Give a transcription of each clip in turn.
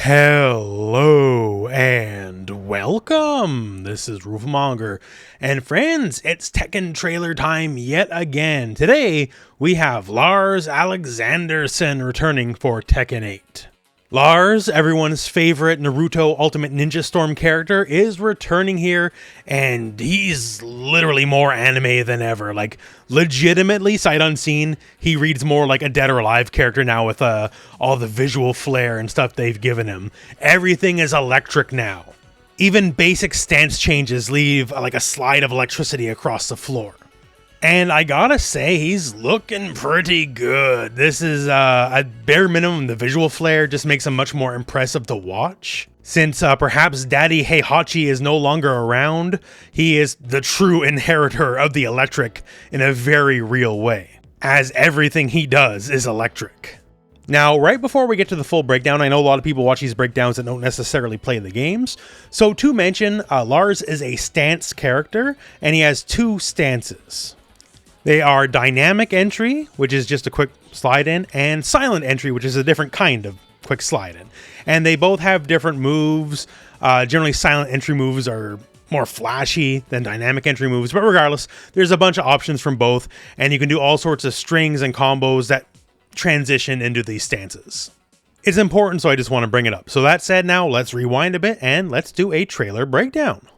Hello and welcome. This is rooflemonger, and friends, it's Tekken trailer time yet again. Today we have Lars Alexandersson returning for Tekken 8. Lars, everyone's favorite Naruto Ultimate Ninja Storm character, is returning here, and he's literally more anime than ever. Like, legitimately, sight unseen, he reads more like a Dead or Alive character now with all the visual flair and stuff they've given him. Everything is electric now. Even basic stance changes leave like a slide of electricity across the floor. And I gotta say, he's looking pretty good. This is, at bare minimum, the visual flair just makes him much more impressive to watch. Since perhaps Daddy Heihachi is no longer around, he is the true inheritor of the electric in a very real way, as everything he does is electric. Now, right before we get to the full breakdown, I know a lot of people watch these breakdowns that don't necessarily play the games. So to mention, Lars is a stance character, and he has two stances. They are dynamic entry, which is just a quick slide in, and silent entry, which is a different kind of quick slide in. And they both have different moves. Generally, silent entry moves are more flashy than dynamic entry moves, but regardless, there's a bunch of options from both, and you can do all sorts of strings and combos that transition into these stances. It's important, so I just want to bring it up. So that said, now let's rewind a bit and let's do a trailer breakdown.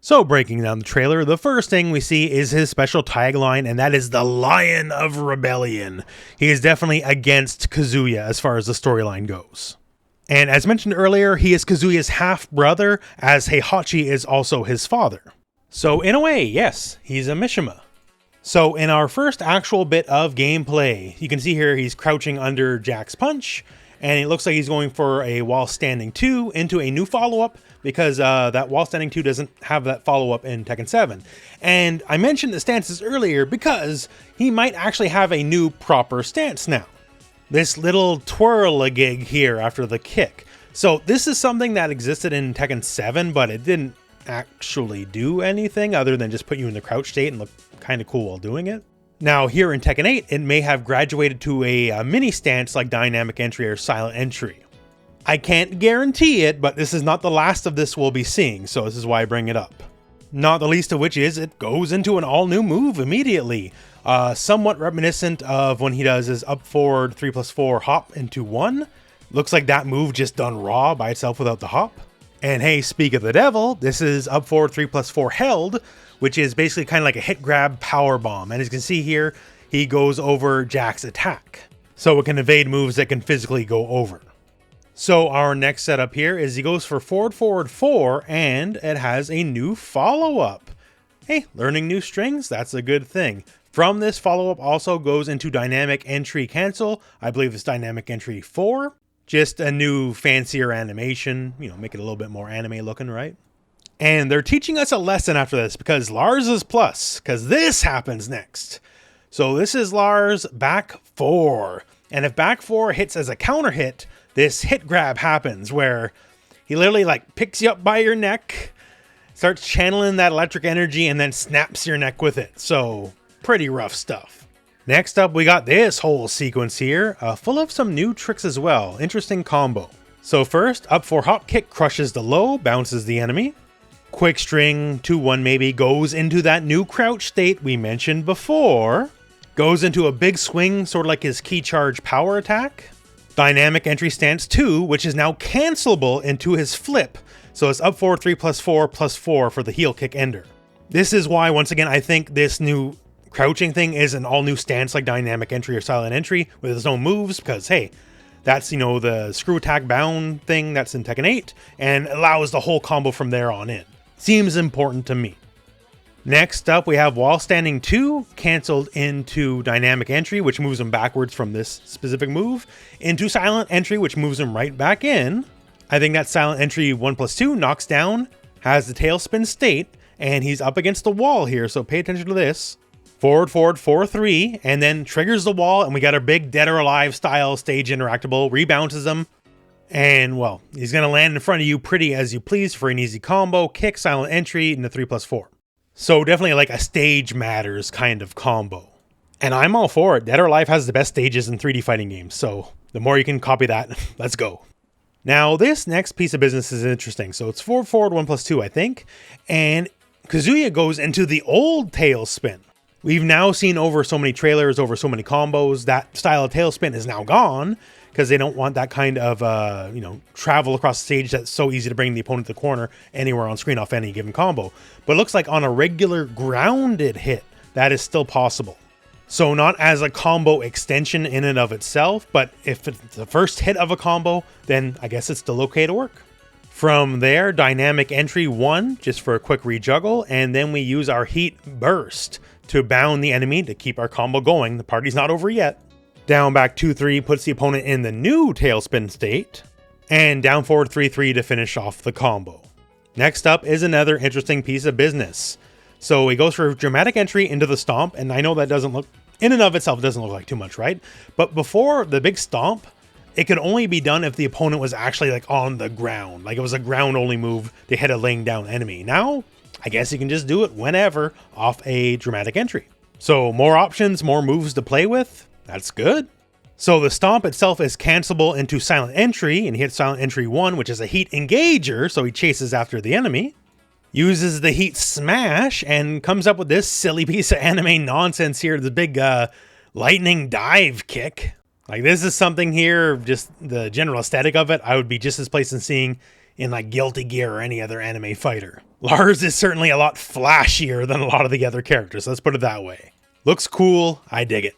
So breaking down the trailer, the first thing we see is his special tagline, and that is the Lion of Rebellion. He is definitely against Kazuya as far as the storyline goes. And as mentioned earlier, he is Kazuya's half-brother, as Heihachi is also his father. So in a way, yes, he's a Mishima. So in our first actual bit of gameplay, you can see here he's crouching under Jack's punch, and it looks like he's going for a while standing 2 into a new follow-up, because that while standing 2 doesn't have that follow-up in Tekken 7. And I mentioned the stances earlier because he might actually have a new proper stance now. This little twirl-a-gig here after the kick. So this is something that existed in Tekken 7, but it didn't actually do anything other than just put you in the crouch state and look kind of cool while doing it. Now here in Tekken 8, it may have graduated to a mini stance like dynamic entry or silent entry. I can't guarantee it, but this is not the last of this we'll be seeing, so this is why I bring it up. Not the least of which is it goes into an all-new move immediately. Somewhat reminiscent of when he does his up forward 3+4 hop into 1. Looks like that move just done raw by itself without the hop. And hey, speak of the devil, this is up forward 3+4 held, which is basically kind of like a hit grab power bomb. And as you can see here, he goes over Jack's attack. So it can evade moves that can physically go over. So our next setup here is he goes for forward 4, and it has a new follow-up. Hey, learning new strings, that's a good thing. From this follow-up also goes into dynamic entry cancel. I believe it's dynamic entry 4. Just a new fancier animation, make it a little bit more anime looking, right? And they're teaching us a lesson after this because Lars is plus, because this happens next. So this is Lars back 4. And if back 4 hits as a counter hit, this hit grab happens where he literally picks you up by your neck, starts channeling that electric energy, and then snaps your neck with it. So pretty rough stuff. Next up, we got this whole sequence here, full of some new tricks as well. Interesting combo. So first, up 4 hop kick crushes the low, bounces the enemy. Quick string 2-1 maybe goes into that new crouch state we mentioned before. Goes into a big swing, sort of like his key charge power attack. Dynamic entry stance 2, which is now cancelable into his flip. So it's up forward 3+4+4 for the heel kick ender. This is why, once again, I think this new crouching thing is an all new stance like dynamic entry or silent entry with its own moves, because hey, that's, the screw attack bound thing that's in Tekken 8 and allows the whole combo from there on in. Seems important to me. Next up, we have while standing 2 canceled into dynamic entry, which moves him backwards from this specific move, into silent entry, which moves him right back in. I think that silent entry 1+2 knocks down, has the tailspin state, and he's up against the wall here, so pay attention to this. Forward 4-3, and then triggers the wall, and we got our big Dead or Alive style stage interactable, rebounces him, and well, he's going to land in front of you pretty as you please for an easy combo, kick, silent entry, into 3+4. So definitely like a stage matters kind of combo. And I'm all for it. Dead or Alive has the best stages in 3D fighting games, so the more you can copy that, let's go. Now, this next piece of business is interesting. So it's 4 forward, 1 plus 2, I think. And Kazuya goes into the old tailspin. We've now seen over so many trailers, over so many combos, that style of tailspin is now gone because they don't want that kind of, travel across the stage that's so easy to bring the opponent to the corner anywhere on screen off any given combo. But it looks like on a regular grounded hit, that is still possible. So not as a combo extension in and of itself, but if it's the first hit of a combo, then I guess it's still okay to work. From there, dynamic entry 1, just for a quick rejuggle, and then we use our heat burst to bound the enemy to keep our combo going. The party's not over yet. Down back 2-3 puts the opponent in the new tailspin state, and down forward 3-3 to finish off the combo. Next up is another interesting piece of business. So he goes for dramatic entry into the stomp, and I know that doesn't look, in and of itself, doesn't look like too much, right? But before the big stomp, it could only be done if the opponent was actually like on the ground. Like it was a ground only move to hit a laying down enemy. Now, I guess you can just do it whenever off a dramatic entry. So more options, more moves to play with. That's good. So the stomp itself is cancelable into silent entry, and he hits silent entry 1, which is a heat engager, so he chases after the enemy. Uses the heat smash and comes up with this silly piece of anime nonsense here, the big lightning dive kick. Like this is something here, just the general aesthetic of it, I would be just as pleased in seeing in like Guilty Gear or any other anime fighter. Lars is certainly a lot flashier than a lot of the other characters, let's put it that way. Looks cool, I dig it.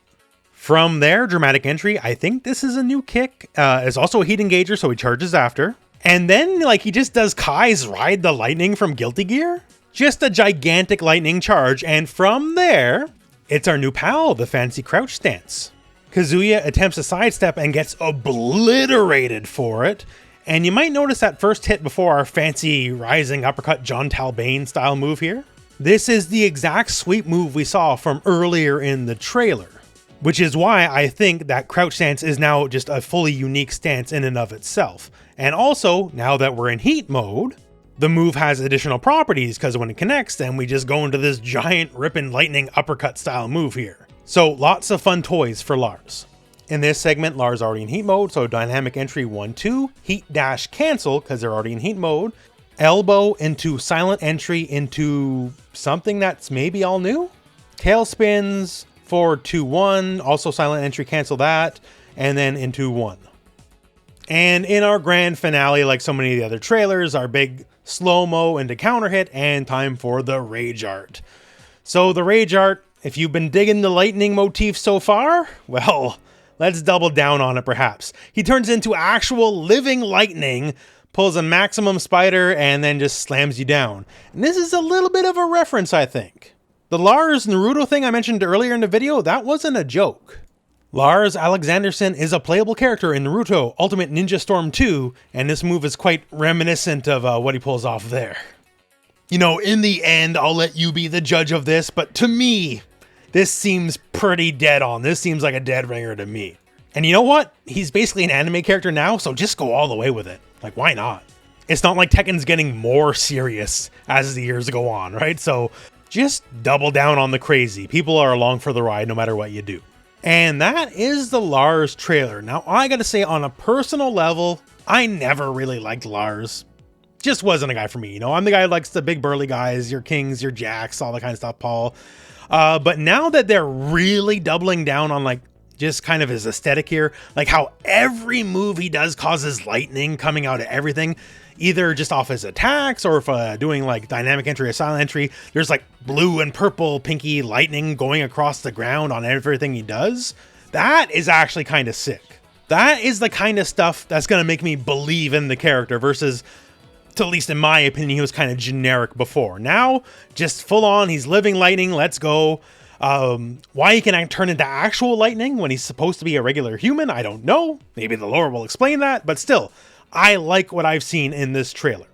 From there, dramatic entry, I think this is a new kick. It's also a heat engager, so he charges after. And then, like, he just does Kai's Ride the Lightning from Guilty Gear. Just a gigantic lightning charge, and from there, it's our new pal, the fancy crouch stance. Kazuya attempts a sidestep and gets obliterated for it. And you might notice that first hit before our fancy rising uppercut John Talbane style move here. This is the exact sweep move we saw from earlier in the trailer. Which is why I think that crouch stance is now just a fully unique stance in and of itself. And also, now that we're in heat mode, the move has additional properties because when it connects, then we just go into this giant ripping lightning uppercut style move here. So lots of fun toys for Lars. In this segment, Lars already in heat mode, so dynamic entry 1-2, heat dash cancel because they're already in heat mode, elbow into silent entry into something that's maybe all new, tailspins, forward 2-1, also silent entry, cancel that, and then into 1. And in our grand finale, like so many of the other trailers, our big slow-mo into counter hit, and time for the rage art. So the rage art, if you've been digging the lightning motif so far, well, let's double down on it perhaps. He turns into actual living lightning, pulls a maximum spider, and then just slams you down. And this is a little bit of a reference, I think. The Lars Naruto thing I mentioned earlier in the video, that wasn't a joke. Lars Alexandersson is a playable character in Naruto Ultimate Ninja Storm 2, and this move is quite reminiscent of what he pulls off there. You know, in the end, I'll let you be the judge of this, but to me, this seems pretty dead on. This seems like a dead ringer to me. And you know what? He's basically an anime character now, so just go all the way with it. Like, why not? It's not like Tekken's getting more serious as the years go on, right? So just double down on the crazy. People are along for the ride no matter what you do. And that is the Lars trailer. Now, I gotta say, on a personal level, I never really liked Lars. Just wasn't a guy for me, you know? I'm the guy who likes the big burly guys, your Kings, your Jacks, all that kind of stuff, Paul. But now that they're really doubling down on, like, just kind of his aesthetic here, like how every move he does causes lightning coming out of everything, either just off his attacks or if doing like dynamic entry or silent entry, there's like blue and purple pinky lightning going across the ground on everything he does. That is actually kind of sick. That is the kind of stuff that's going to make me believe in the character versus, to at least in my opinion, he was kind of generic before. Now, just full on, he's living lightning, let's go. Why he can turn into actual lightning when he's supposed to be a regular human, I don't know. Maybe the lore will explain that, but still, I like what I've seen in this trailer.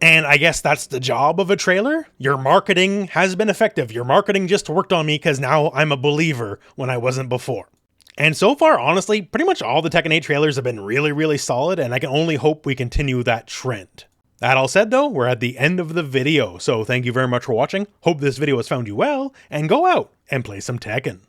And I guess that's the job of a trailer. Your marketing has been effective. Your marketing just worked on me because now I'm a believer when I wasn't before. And so far, honestly, pretty much all the Tekken 8 trailers have been really, really solid, and I can only hope we continue that trend. That all said though, we're at the end of the video, so thank you very much for watching. Hope this video has found you well, and go out and play some Tekken.